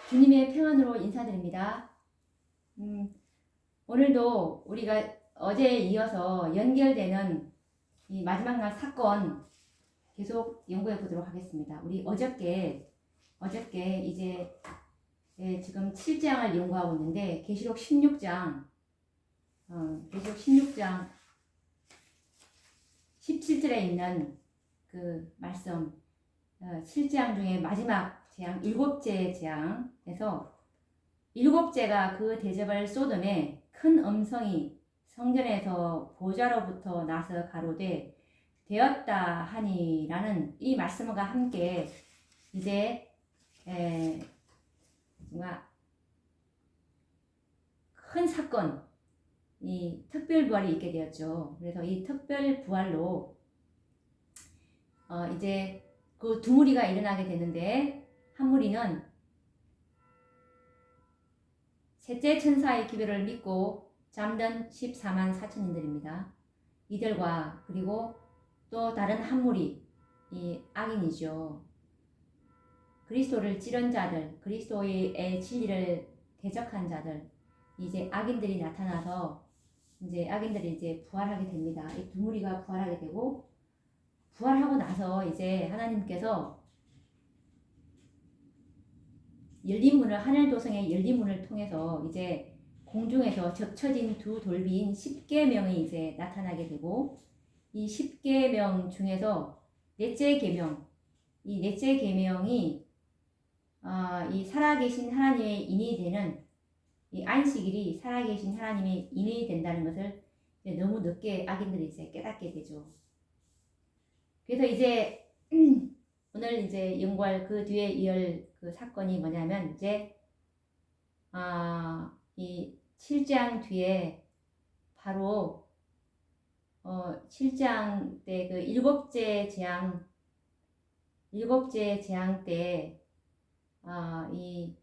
주님의 평안으로 인사드립니다. 오늘도 우리가 어제에 이어서 연결되는 이 마지막 날 사건 계속 연구해 보도록 하겠습니다. 우리 어저께 이제 지금 7장을 연구하고 있는데 계시록 16장 17절에 있는 그 말씀 7장 중에 마지막 재앙, 일곱째 재앙에서 일곱째가 그 대접을 소돔에 큰 음성이 성전에서 보좌로부터 나서 가로되 되었다 하니라는 이 말씀과 함께 이제 뭔가 큰 사건, 이 특별 부활이 있게 되었죠. 그래서 이 특별 부활로 이제 그 두 무리가 일어나게 되는데, 한 무리는 셋째 천사의 기별을 믿고 잠든 14만 4천인들입니다. 이들과 그리고 또 다른 한 무리, 이 악인이죠. 그리스도를 찌른 자들, 그리스도의 진리를 대적한 자들, 이제 악인들이 나타나서 이제 악인들이 이제 부활하게 됩니다. 이 두 무리가 부활하게 되고, 부활하고 나서 이제 하나님께서 열린 문을, 하늘 도성의 열린 문을 통해서 이제 공중에서 적쳐진 두 돌비인 10계명이 이제 나타나게 되고, 이 10계명 중에서 넷째 계명, 이 넷째 계명이 이 살아계신 하나님의 인이 되는 이 안식일이 살아계신 하나님의 인이 된다는 것을 이제 너무 늦게 악인들이 이제 깨닫게 되죠. 그래서 이제 오늘 이제 연구할 그 뒤에 이을 그 사건이 뭐냐면, 이제 이 7장 뒤에 바로 7장 때 그 일곱째 재앙 때 이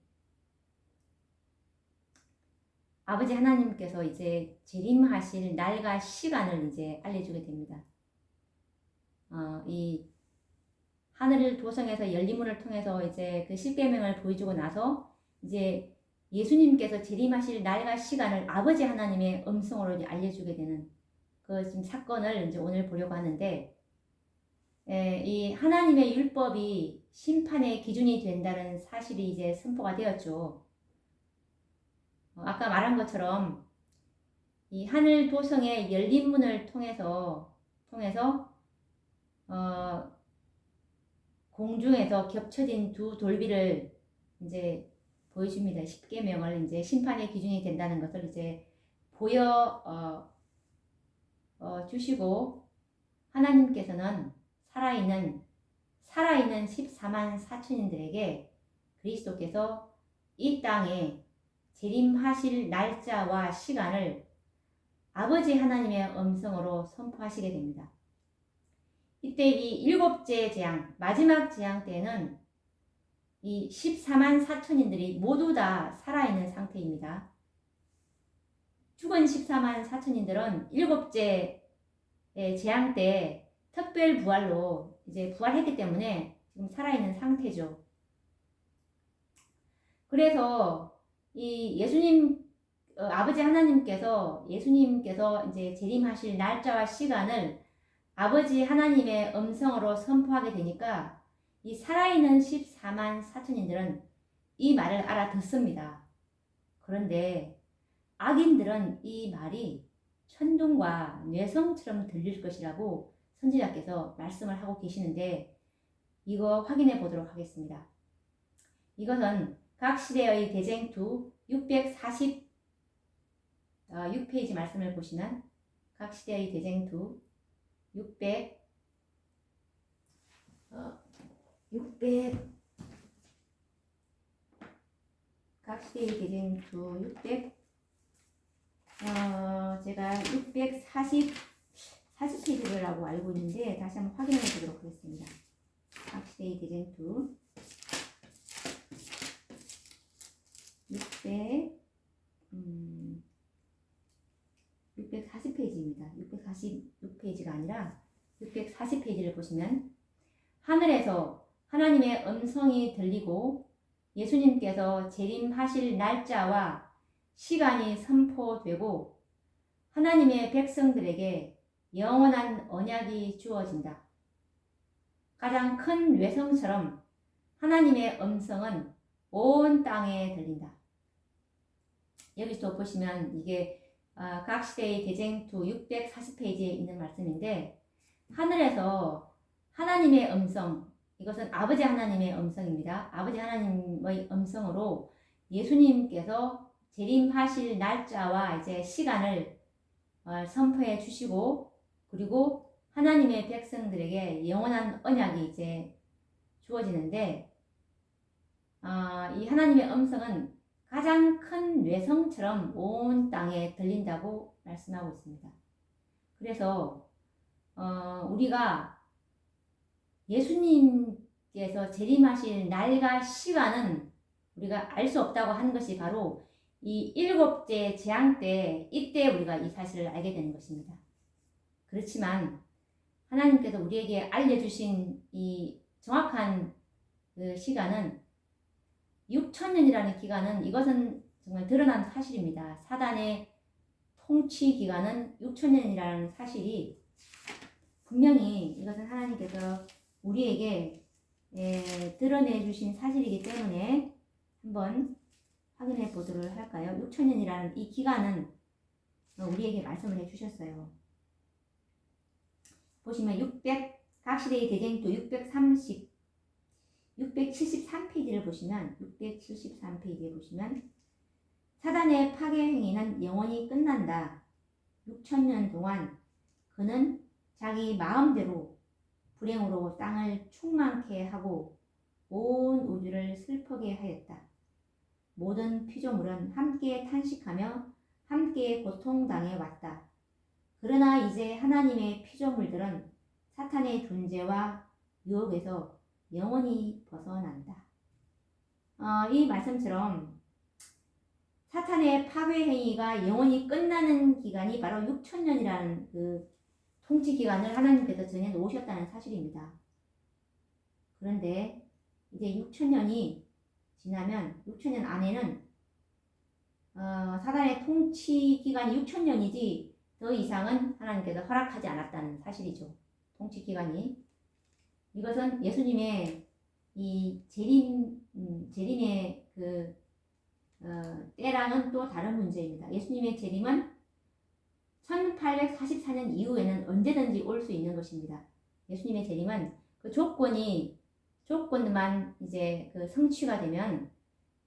아버지 하나님께서 이제 재림하실 날과 시간을 이제 알려주게 됩니다. 이 하늘 도성에서 열린 문을 통해서 이제 그 십계명을 보여주고 나서 이제 예수님께서 재림하실 날과 시간을 아버지 하나님의 음성으로 이제 알려주게 되는 그 지금 사건을 이제 오늘 보려고 하는데, 이 하나님의 율법이 심판의 기준이 된다는 사실이 이제 선포가 되었죠. 아까 말한 것처럼 이 하늘 도성의 열린 문을 통해서 공중에서 겹쳐진 두 돌비를 이제 보여줍니다. 십계명을 이제 심판의 기준이 된다는 것을 이제 보여 주시고, 하나님께서는 살아있는 14만 4천인들에게 그리스도께서 이 땅에 재림하실 날짜와 시간을 아버지 하나님의 음성으로 선포하시게 됩니다. 이때 이 일곱째 재앙, 마지막 재앙 때에는 이 14만 4천인들이 모두 다 살아있는 상태입니다. 죽은 14만 4천인들은 일곱째 재앙 때 특별 부활로 이제 부활했기 때문에 지금 살아있는 상태죠. 그래서 이 예수님, 아버지 하나님께서 예수님께서 이제 재림하실 날짜와 시간을 아버지 하나님의 음성으로 선포하게 되니까 이 살아있는 14만 4천인들은 이 말을 알아듣습니다. 그런데 악인들은 이 말이 천둥과 뇌성처럼 들릴 것이라고 선지자께서 말씀을 하고 계시는데, 이거 확인해 보도록 하겠습니다. 이것은 각 시대의 대쟁투 646페이지 말씀을 보시면, 각 시대의 대쟁투 각 시대의 대쟁투 600 제가 640페이지라고 알고 있는데 다시 한번 확인해 보도록 하겠습니다. 각 시대의 대쟁투 640페이지입니다. 646페이지가 아니라 640페이지를 보시면, 하늘에서 하나님의 음성이 들리고 예수님께서 재림하실 날짜와 시간이 선포되고 하나님의 백성들에게 영원한 언약이 주어진다. 가장 큰 외성처럼 하나님의 음성은 온 땅에 들린다. 여기서 보시면 이게 각 시대의 대쟁투 640페이지에 있는 말씀인데, 하늘에서 하나님의 음성, 이것은 아버지 하나님의 음성입니다. 아버지 하나님의 음성으로 예수님께서 재림하실 날짜와 이제 시간을 선포해 주시고, 그리고 하나님의 백성들에게 영원한 언약이 이제 주어지는데, 이 하나님의 음성은 가장 큰 외성처럼 온 땅에 들린다고 말씀하고 있습니다. 그래서 우리가 예수님께서 재림하실 날과 시간은 우리가 알 수 없다고 하는 것이 바로 이 일곱째 재앙 때, 이때 우리가 이 사실을 알게 되는 것입니다. 그렇지만 하나님께서 우리에게 알려주신 이 정확한 그 시간은 6천년이라는 기간은, 이것은 정말 드러난 사실입니다. 사단의 통치 기간은 6천년이라는 사실이 분명히, 이것은 하나님께서 우리에게 드러내 주신 사실이기 때문에 한번 확인해 보도록 할까요? 6천년이라는 이 기간은 우리에게 말씀을 해 주셨어요. 보시면 각시대의 대쟁투 673페이지를 보시면, 673페이지에 보시면 사단의 파괴 행위는 영원히 끝난다. 6천년 동안 그는 자기 마음대로 불행으로 땅을 충만케 하고 온 우주를 슬프게 하였다. 모든 피조물은 함께 탄식하며 함께 고통당해 왔다. 그러나 이제 하나님의 피조물들은 사탄의 존재와 유혹에서 영원히 벗어난다. 이 말씀처럼 사탄의 파괴 행위가 영원히 끝나는 기간이 바로 6천년이라는 그 통치 기간을 하나님께서 정해 놓으셨다는 사실입니다. 그런데 이제 6천년이 지나면, 6천년 안에는 사단의 통치 기간이 6천년이지 더 이상은 하나님께서 허락하지 않았다는 사실이죠. 통치 기간이. 이것은 예수님의 이 재림의 그 때랑은 또 다른 문제입니다. 예수님의 재림은 1844년 이후에는 언제든지 올 수 있는 것입니다. 예수님의 재림은 그 조건만 이제 그 성취가 되면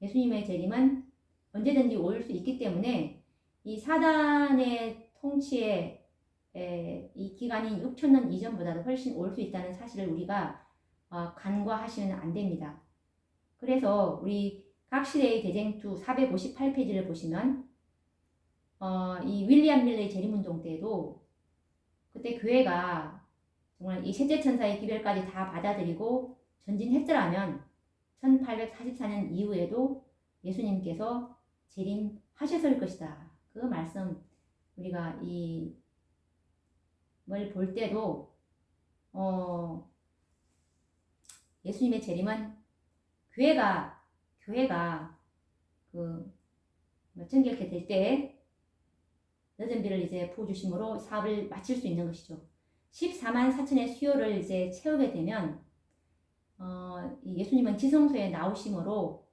예수님의 재림은 언제든지 올 수 있기 때문에, 이 사단의 통치의 이 기간이 6천년 이전보다도 훨씬 올 수 있다는 사실을 우리가 간과하시면 안 됩니다. 그래서 우리 각시대의 대쟁투 458페이지를 보시면 이 윌리엄 밀러의 재림운동 때에도 그때 교회가 정말 이 셋째 천사의 기별까지 다 받아들이고 전진했더라면 1844년 이후에도 예수님께서 재림하셨을 것이다. 그 말씀 우리가 뭘 볼 때도 예수님의 재림은 교회가 그 정결케 될 때 늦은 비를 이제 부어주심으로 사업을 마칠 수 있는 것이죠. 14만 4천의 수요를 이제 채우게 되면 예수님은 지성소에 나오심으로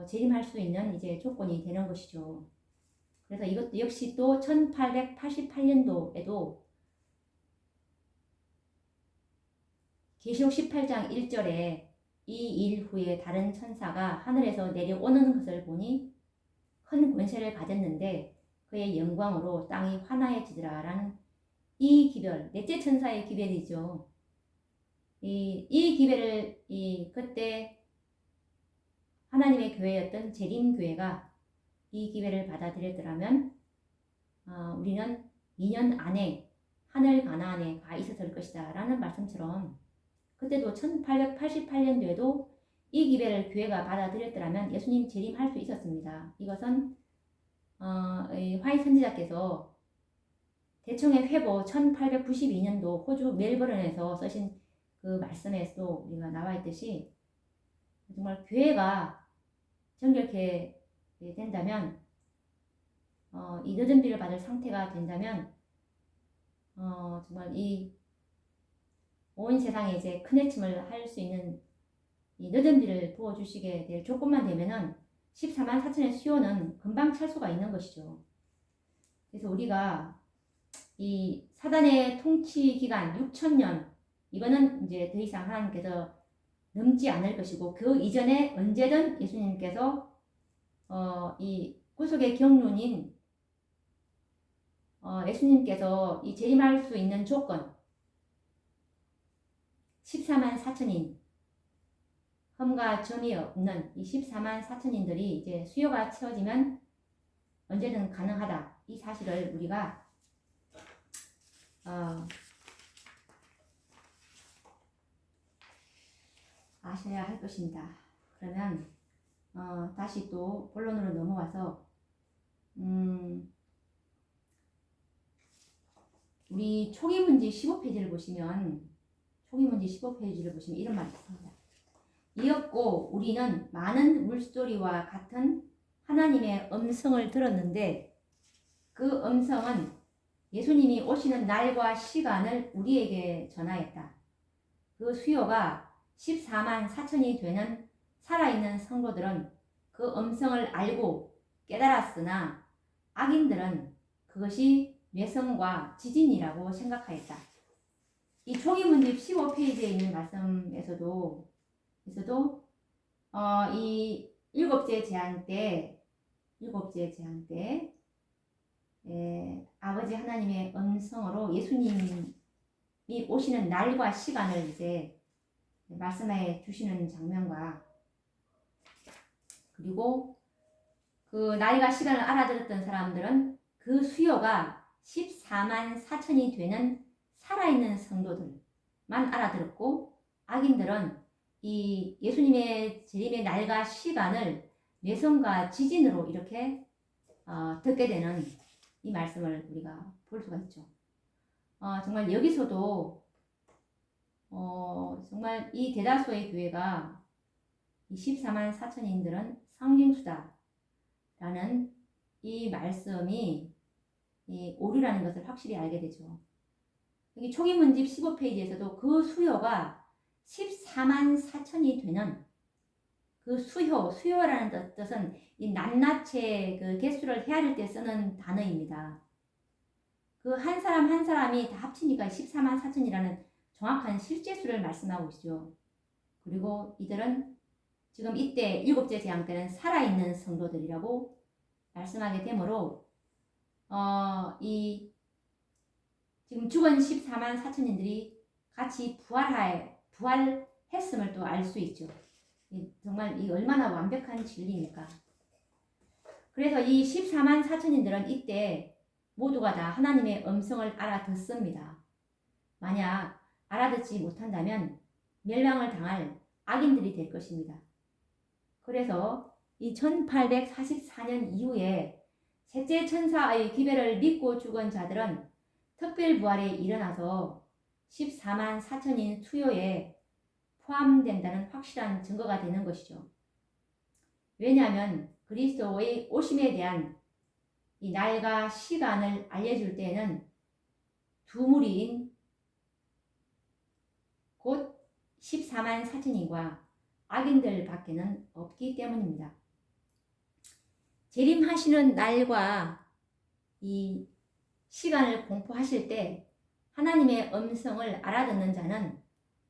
재림할 수 있는 이제 조건이 되는 것이죠. 그래서 이것도 역시 또 1888년도에도 계시록 18장 1절에 이 일 후에 다른 천사가 하늘에서 내려오는 것을 보니 큰 권세를 가졌는데 그의 영광으로 땅이 환하여지더라 라는 이 기별, 넷째 천사의 기별이죠. 이 기별을 그때 하나님의 교회였던 재림교회가 이 기회를 받아들였더라면 우리는 2년 안에 하늘 가나안에 가 있었을 것이다 라는 말씀처럼, 그때도 1888년도에도 이 기회를 교회가 받아들였더라면 예수님 재림할 수 있었습니다. 이것은 화이트 선지자께서 대청의 회보 1892년도 호주 멜버른에서 쓰신 그 말씀에서도 우리가 나와 있듯이 정말 교회가 정결케 된다면, 이 늦은 비를 받을 상태가 된다면, 정말 이 온 세상에 이제 큰 해침을 할 수 있는 이 늦은 비를 부어주시게 될 조건만 되면은 14만 4천의 수요는 금방 찰 수가 있는 것이죠. 그래서 우리가 이 사단의 통치 기간 6천년, 이거는 이제 더 이상 하나님께서 넘지 않을 것이고, 그 이전에 언제든 예수님께서 이 구속의 경륜인 예수님께서 이 재림할 수 있는 조건 14만 4천인, 흠과 점이 없는 이 14만 4천인들이 이제 수요가 채워지면 언제든 가능하다, 이 사실을 우리가 아셔야 할 것입니다. 그러면 다시 또 본론으로 넘어와서 우리 초기문지 15페이지를 보시면 이런 말이 있습니다. 이었고 우리는 많은 물소리와 같은 하나님의 음성을 들었는데, 그 음성은 예수님이 오시는 날과 시간을 우리에게 전하였다. 그 수요가 14만 4천이 되는 살아있는 성도들은 그 음성을 알고 깨달았으나, 악인들은 그것이 뇌성과 지진이라고 생각하였다. 이 초기문집 15페이지에 있는 말씀에서도 이 일곱째 재앙 때 아버지 하나님의 음성으로 예수님이 오시는 날과 시간을 이제 말씀해 주시는 장면과, 그리고 그 날과 시간을 알아들었던 사람들은 그 수요가 14만 4천이 되는 살아있는 성도들만 알아들었고, 악인들은 이 예수님의 재림의 날과 시간을 뇌성과 지진으로 이렇게 듣게 되는 이 말씀을 우리가 볼 수가 있죠. 정말 여기서도 정말 이 대다수의 교회가 이 14만 4천인들은 성경수다 라는 이 말씀이 이 오류라는 것을 확실히 알게 되죠. 여기 초기문집 15페이지에서도 그 수요가 14만 4천이 되는 그 수요라는 뜻은 이 낱낱의 그 개수를 헤아릴 때 쓰는 단어입니다. 그 한 사람 한 사람이 다 합치니까 14만 4천이라는 정확한 실제수를 말씀하고 있죠. 그리고 이들은 지금 이때 일곱째 재앙 때는 살아있는 성도들이라고 말씀하게 되므로 이 지금 죽은 14만 4천인들이 같이 부활했음을 또 알 수 있죠. 정말 이 얼마나 완벽한 진리입니까? 그래서 이 14만 4천인들은 이때 모두가 다 하나님의 음성을 알아듣습니다. 만약 알아듣지 못한다면 멸망을 당할 악인들이 될 것입니다. 그래서 이 1844년 이후에 셋째 천사의 기별을 믿고 죽은 자들은 특별부활에 일어나서 14만 4천인 수요에 포함된다는 확실한 증거가 되는 것이죠. 왜냐하면 그리스도의 오심에 대한 이 날과 시간을 알려줄 때에는 두 무리인 곧 14만 4천인과 악인들 밖에는 없기 때문입니다. 재림하시는 날과 이 시간을 공포하실 때 하나님의 음성을 알아듣는 자는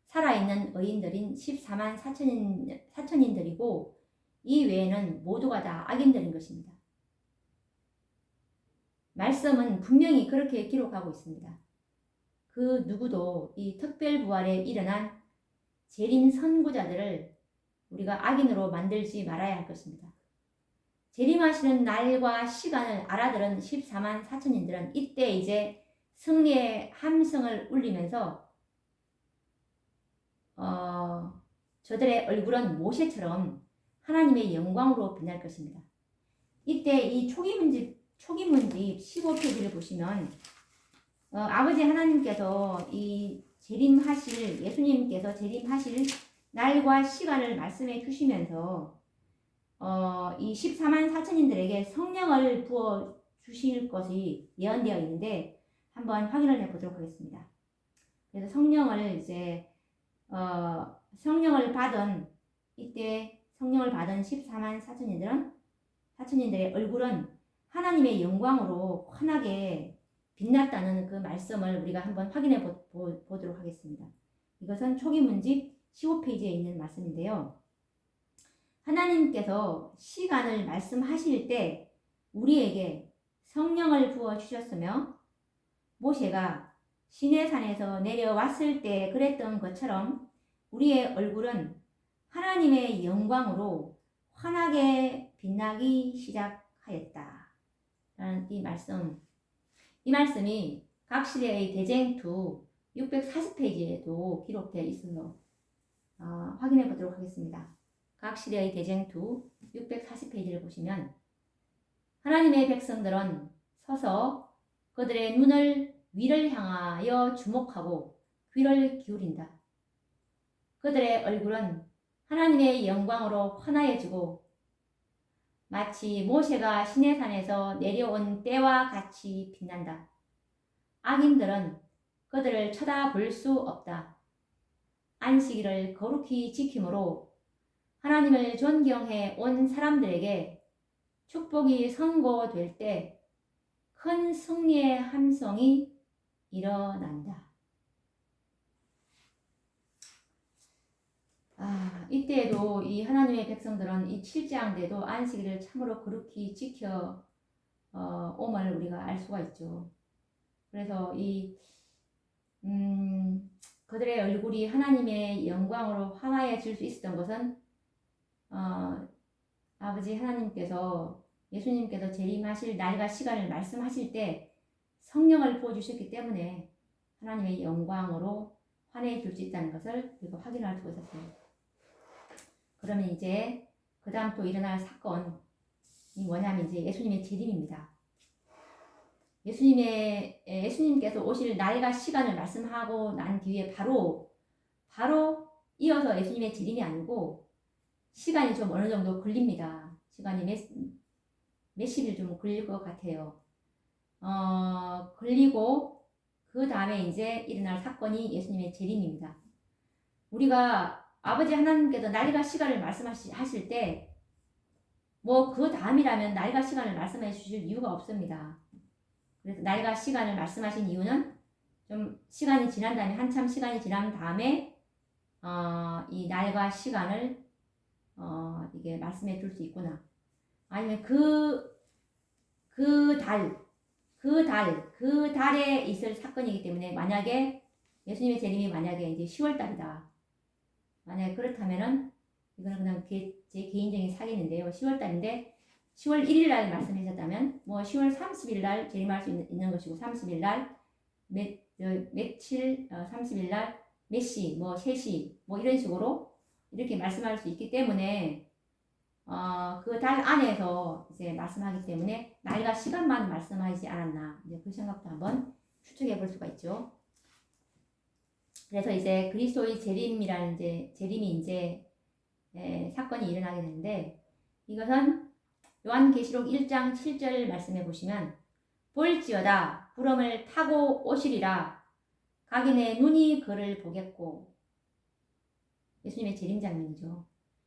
살아있는 의인들인 14만 4천인들이고, 이 외에는 모두가 다 악인들인 것입니다. 말씀은 분명히 그렇게 기록하고 있습니다. 그 누구도 이 특별부활에 일어난 재림 선구자들을 우리가 악인으로 만들지 말아야 할 것입니다. 재림하시는 날과 시간을 알아들은 14만 4천인들은 이때 이제 승리의 함성을 울리면서 저들의 얼굴은 모세처럼 하나님의 영광으로 빛날 것입니다. 이때 이 초기문집 15페이지를 보시면 아버지 하나님께서 이 예수님께서 재림하실 날과 시간을 말씀해 주시면서 이 14만 4천인들에게 성령을 부어 주실 것이 예언되어 있는데 한번 확인을 해 보도록 하겠습니다. 그래서 성령을 이제 성령을 받은 이때 성령을 받은 14만 4천인들의 얼굴은 하나님의 영광으로 환하게 빛났다는 그 말씀을 우리가 한번 확인해 보도록 하겠습니다. 이것은 초기 문집 15페이지에 있는 말씀인데요. 하나님께서 시간을 말씀하실 때 우리에게 성령을 부어 주셨으며 모세가 시내산에서 내려왔을 때 그랬던 것처럼 우리의 얼굴은 하나님의 영광으로 환하게 빛나기 시작하였다. 라는 이 말씀이 각시대의 대쟁투 640페이지에도 기록되어 있어서 확인해 보도록 하겠습니다. 각시대의 대쟁투 640페이지를 보시면 하나님의 백성들은 서서 그들의 눈을 위를 향하여 주목하고 귀를 기울인다. 그들의 얼굴은 하나님의 영광으로 환하여지고 마치 모세가 시내산에서 내려온 때와 같이 빛난다. 악인들은 그들을 쳐다볼 수 없다. 안식일을 거룩히 지킴으로 하나님을 존경해 온 사람들에게 축복이 선고될 때 큰 승리의 함성이 일어난다. 이때에도 이 하나님의 백성들은 이 7장 때도 안식일을 참으로 거룩히 지켜 옴을 우리가 알 수가 있죠. 그래서 그들의 얼굴이 하나님의 영광으로 환하여질 수 있었던 것은 아버지 하나님께서 예수님께서 재림하실 날과 시간을 말씀하실 때 성령을 부어주셨기 때문에 하나님의 영광으로 환해질 수 있다는 것을 우리가 확인할 수가 있었습니다. 그러면 이제 그 다음 또 일어날 사건이 뭐냐면 이제 예수님의 재림입니다. 예수님께서 오실 날과 시간을 말씀하고 난 뒤에 바로 이어서 예수님의 재림이 아니고 시간이 좀 어느 정도 걸립니다. 시간이 몇십일 좀 걸릴 것 같아요. 걸리고 그 다음에 이제 일어날 사건이 예수님의 재림입니다. 우리가 아버지 하나님께서 날과 시간을 말씀하실 때 뭐 그 다음이라면 날과 시간을 말씀해 주실 이유가 없습니다. 그래서 날과 시간을 말씀하신 이유는 좀 시간이 지난 다음에 한참 시간이 지난 다음에 이 날과 시간을 이게 말씀해 줄 수 있구나. 아니면 그 달에 있을 사건이기 때문에 만약에 예수님의 재림이 만약에 이제 10월 달이다. 만약에 그렇다면은 이거는 그냥 제 개인적인 사견인데요. 10월 달인데 10월 1일 날 말씀하셨다면 뭐 10월 30일 날 재림할 수 있는 것이고 30일 날 며칠 30일 날 몇 시 뭐 3시 뭐 이런 식으로 이렇게 말씀할 수 있기 때문에 그 달 안에서 이제 말씀하기 때문에 날과 시간만 말씀하지 않았나 이제 그 생각도 한번 추측해 볼 수가 있죠. 그래서 이제 그리스도의 재림이라는 재림이 이제 사건이 일어나게 되는데 이것은 요한계시록 1장 7절 말씀해 보시면 볼지어다 구름을 타고 오시리라 각인의 눈이 그를 보겠고 예수님의 재림 장면이죠.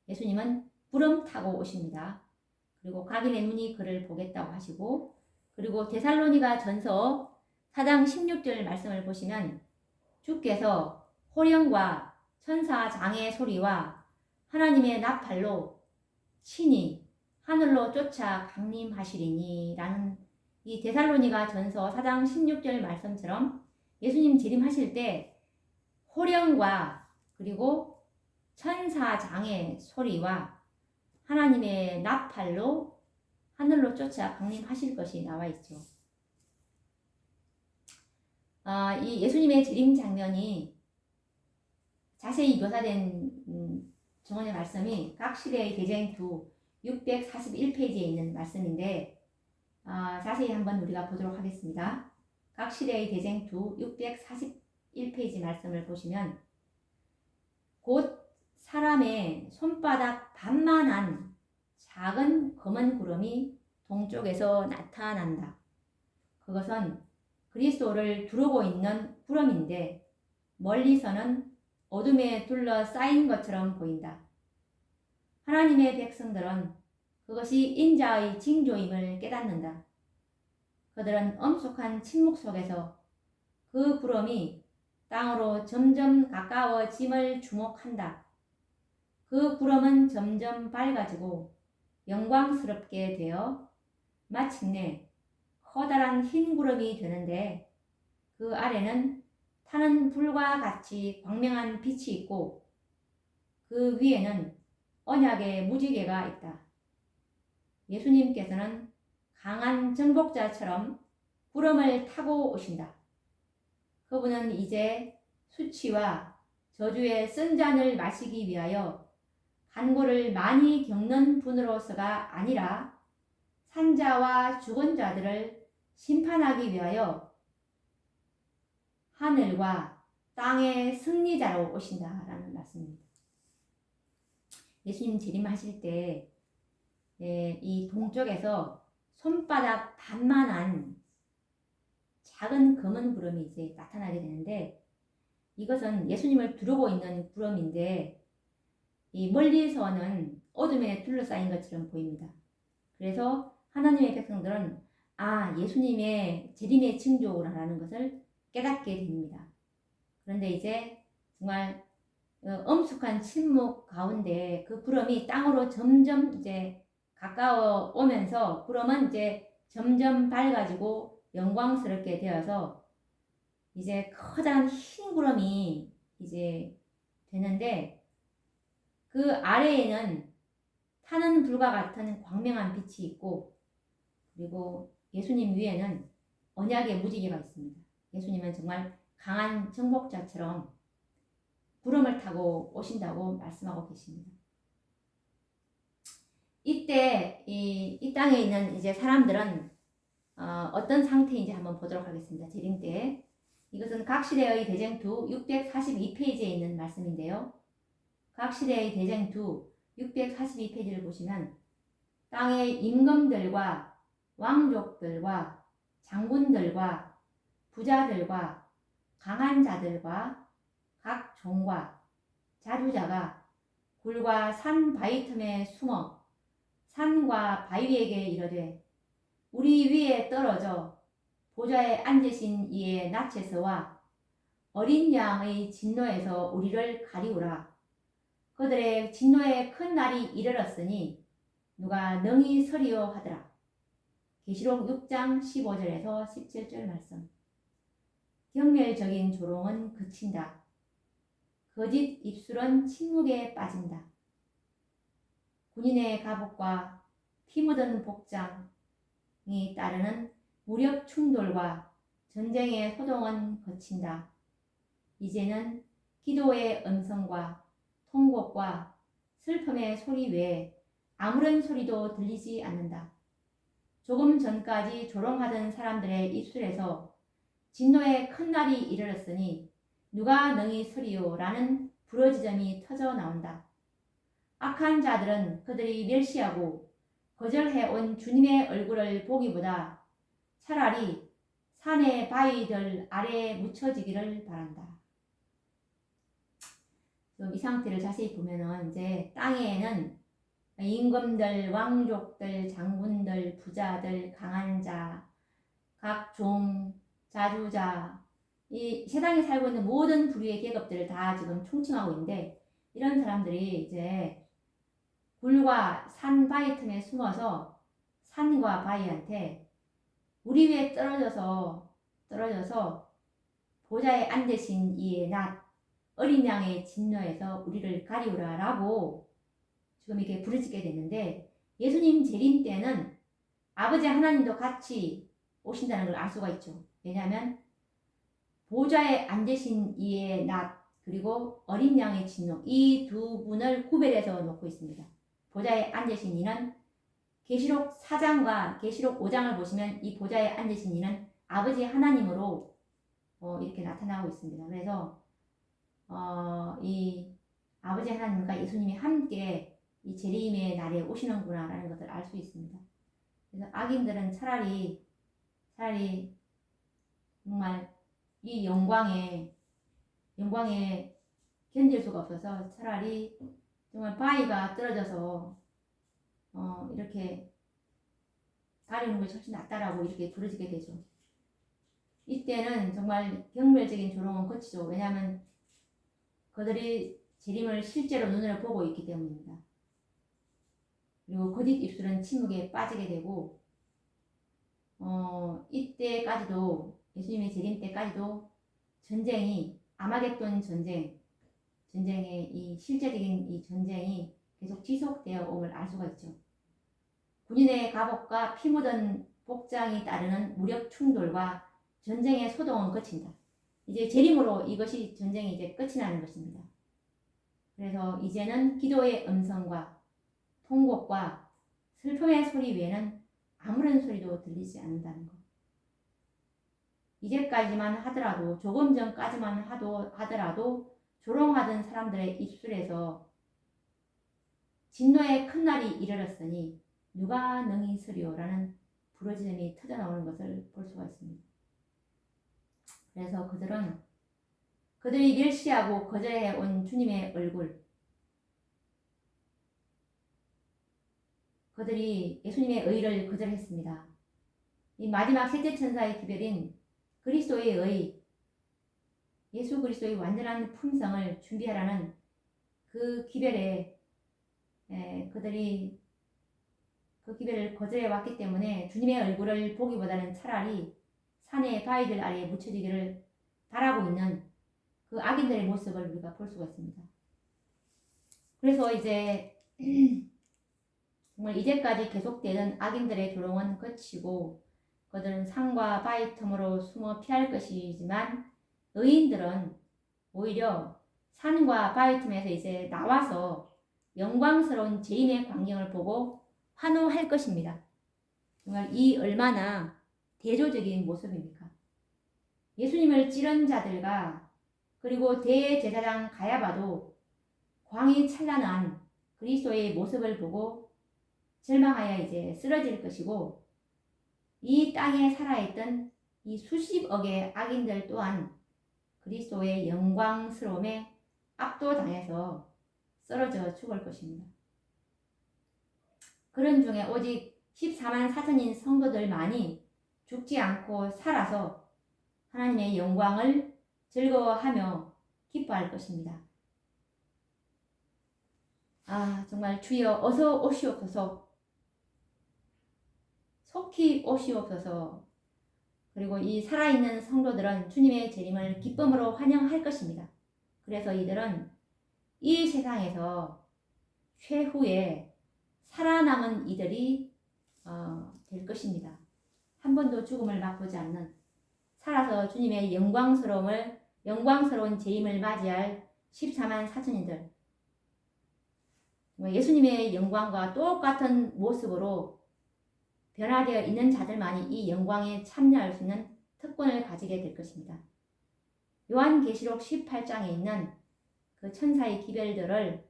예수님은 구름 타고 오십니다. 그리고 각인의 눈이 그를 보겠다고 하시고 그리고 데살로니가 전서 4장 16절 말씀을 보시면 주께서 호령과 천사 장의 소리와 하나님의 나팔로 친히 하늘로 쫓아 강림하시리니 라는 이 데살로니가 전서 4장 16절 말씀처럼 예수님 재림하실 때 호령과 그리고 천사 장의 소리와 하나님의 나팔로 하늘로 쫓아 강림하실 것이 나와 있죠. 이 예수님의 재림 장면이 자세히 묘사된 정언의 말씀이 각시대의 대쟁투 641페이지에 있는 말씀인데 자세히 한번 우리가 보도록 하겠습니다. 각시대의 대쟁투 641페이지 말씀을 보시면 곧 사람의 손바닥 반만한 작은 검은 구름이 동쪽에서 나타난다. 그것은 그리스도를 두르고 있는 구름인데 멀리서는 어둠에 둘러싸인 것처럼 보인다. 하나님의 백성들은 그것이 인자의 징조임을 깨닫는다. 그들은 엄숙한 침묵 속에서 그 구름이 땅으로 점점 가까워짐을 주목한다. 그 구름은 점점 밝아지고 영광스럽게 되어 마침내 커다란 흰 구름이 되는데 그 아래는 타는 불과 같이 광명한 빛이 있고 그 위에는 언약의 무지개가 있다. 예수님께서는 강한 정복자처럼 구름을 타고 오신다. 그분은 이제 수치와 저주의 쓴 잔을 마시기 위하여 간고를 많이 겪는 분으로서가 아니라 산자와 죽은 자들을 심판하기 위하여 하늘과 땅의 승리자로 오신다라는 말씀입니다. 예수님 재림하실 때 이 동쪽에서 손바닥 반만한 작은 검은 구름이 이제 나타나게 되는데 이것은 예수님을 두르고 있는 구름인데 이 멀리서는 어둠에 둘러싸인 것처럼 보입니다. 그래서 하나님의 백성들은 예수님의 재림의 징조라는 것을 깨닫게 됩니다. 그런데 이제 정말 엄숙한 침묵 가운데 그 구름이 땅으로 점점 이제 가까워 오면서 구름은 이제 점점 밝아지고 영광스럽게 되어서 이제 커다란 흰 구름이 이제 되는데 그 아래에는 타는 불과 같은 광명한 빛이 있고 그리고 예수님 위에는 언약의 무지개가 있습니다. 예수님은 정말 강한 정복자처럼 구름을 타고 오신다고 말씀하고 계십니다. 이때 이 땅에 있는 이제 사람들은 어떤 상태인지 한번 보도록 하겠습니다. 재림 때 이것은 각시대의 대쟁투 642페이지에 있는 말씀인데요. 각시대의 대쟁투 642페이지를 보시면 땅의 임금들과 왕족들과 장군들과 부자들과 강한 자들과 각 종과 자주자가 굴과 산 바위 틈에 숨어 산과 바위에게 이르되 우리 위에 떨어져 보좌에 앉으신 이의 낯에서와 어린 양의 진노에서 우리를 가리우라. 그들의 진노의 큰 날이 이르렀으니 누가 능히 서리요 하더라. 계시록 6장 15절에서 17절 말씀. 경멸적인 조롱은 그친다. 거짓 입술은 침묵에 빠진다. 군인의 갑옷과 피 묻은 복장이 따르는 무력 충돌과 전쟁의 소동은 거친다. 이제는 기도의 음성과 통곡과 슬픔의 소리 외에 아무런 소리도 들리지 않는다. 조금 전까지 조롱하던 사람들의 입술에서 진노의 큰 날이 이르렀으니 누가 능히 서리요 라는 부러지점이 터져 나온다. 악한 자들은 그들이 멸시하고 거절해온 주님의 얼굴을 보기보다 차라리 산의 바위들 아래에 묻혀지기를 바란다. 이 상태를 자세히 보면은 이제 땅에는 임금들, 왕족들, 장군들, 부자들, 강한 자, 각종 자주자, 이 세상에 살고 있는 모든 부류의 계급들을 다 지금 총칭하고 있는데 이런 사람들이 이제 굴과 산 바위 틈에 숨어서 산과 바위한테 우리 위에 떨어져서 보좌에 앉으신 이의 낫 어린 양의 진노에서 우리를 가리우라 라고 지금 이렇게 부르짖게 됐는데 예수님 재림 때는 아버지 하나님도 같이 오신다는 걸 알 수가 있죠. 왜냐하면 보좌에 앉으신 이의 낫 그리고 어린 양의 진노 이 두 분을 구별해서 놓고 있습니다. 보좌에 앉으신 이는 계시록 4장과 계시록 5장을 보시면 이 보좌에 앉으신 이는 아버지 하나님으로 이렇게 나타나고 있습니다. 그래서 이 아버지 하나님과 예수님이 함께 이 재림의 날에 오시는구나라는 것을 알 수 있습니다. 그래서 악인들은 차라리 정말 이 영광에 견딜 수가 없어서 차라리 정말 바위가 떨어져서 이렇게 가려는 것이 훨씬 낫다라고 이렇게 부르지게 되죠. 이때는 정말 경멸적인 조롱은 거치죠. 왜냐하면 그들이 재림을 실제로 눈으로 보고 있기 때문입니다. 그리고 거짓 입술은 침묵에 빠지게 되고 이때까지도 예수님의 재림 때까지도 전쟁이 아마겟돈 전쟁의 이 실제적인 이 전쟁이 계속 지속되어 옴을 알 수가 있죠. 군인의 갑옷과 피 묻은 복장이 따르는 무력 충돌과 전쟁의 소동은 거친다. 이제 재림으로 이것이 전쟁이 이제 끝이 나는 것입니다. 그래서 이제는 기도의 음성과 통곡과 슬픔의 소리 외에는 아무런 소리도 들리지 않는다는 것. 이제까지만 하더라도 조금 전까지만 하더라도 조롱하던 사람들의 입술에서 진노의 큰 날이 이르렀으니 누가 능히 서리오라는 부르짖음이 터져나오는 것을 볼 수가 있습니다. 그래서 그들이 멸시하고 거절해온 주님의 얼굴, 그들이 예수님의 의를 거절했습니다. 이 마지막 셋째 천사의 기별인 그리스도의 의, 예수 그리스도의 완전한 품성을 준비하라는 그 기별에 그들이 그 기별을 거절해 왔기 때문에 주님의 얼굴을 보기보다는 차라리 산의 바위들 아래에 묻혀지기를 바라고 있는 그 악인들의 모습을 우리가 볼 수가 있습니다. 그래서 이제 정말 이제까지 계속되는 악인들의 조롱은 그치고 그들은 산과 바위 틈으로 숨어 피할 것이지만 의인들은 오히려 산과 바위 틈에서 이제 나와서 영광스러운 재림의 광경을 보고 환호할 것입니다. 정말 이 얼마나 대조적인 모습입니까? 예수님을 찌른 자들과 그리고 대제사장 가야바도 광이 찬란한 그리스도의 모습을 보고 절망하여 이제 쓰러질 것이고 이 땅에 살아있던 이 수십억의 악인들 또한 그리스도의 영광스러움에 압도당해서 쓰러져 죽을 것입니다. 그런 중에 오직 14만 4천인 성도들만이 죽지 않고 살아서 하나님의 영광을 즐거워하며 기뻐할 것입니다. 정말 주여 어서 오시옵소서, 속히 오시옵소서. 그리고 이 살아있는 성도들은 주님의 재림을 기쁨으로 환영할 것입니다. 그래서 이들은 이 세상에서 최후에 살아남은 이들이 될 것입니다. 한 번도 죽음을 맛보지 않는, 살아서 주님의 영광스러운 재림을 맞이할 14만 4천인들, 예수님의 영광과 똑같은 모습으로 변화되어 있는 자들만이 이 영광에 참여할 수 있는 특권을 가지게 될 것입니다. 요한계시록 18장에 있는 그 천사의 기별들을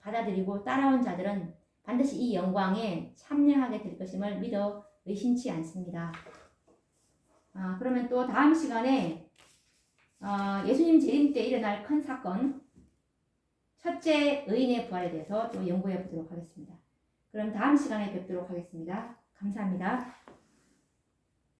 받아들이고 따라온 자들은 반드시 이 영광에 참여하게 될 것임을 믿어 의심치 않습니다. 그러면 또 다음 시간에 예수님 재림 때 일어날 큰 사건, 첫째 의인의 부활에 대해서 또 연구해 보도록 하겠습니다. 그럼 다음 시간에 뵙도록 하겠습니다. 감사합니다.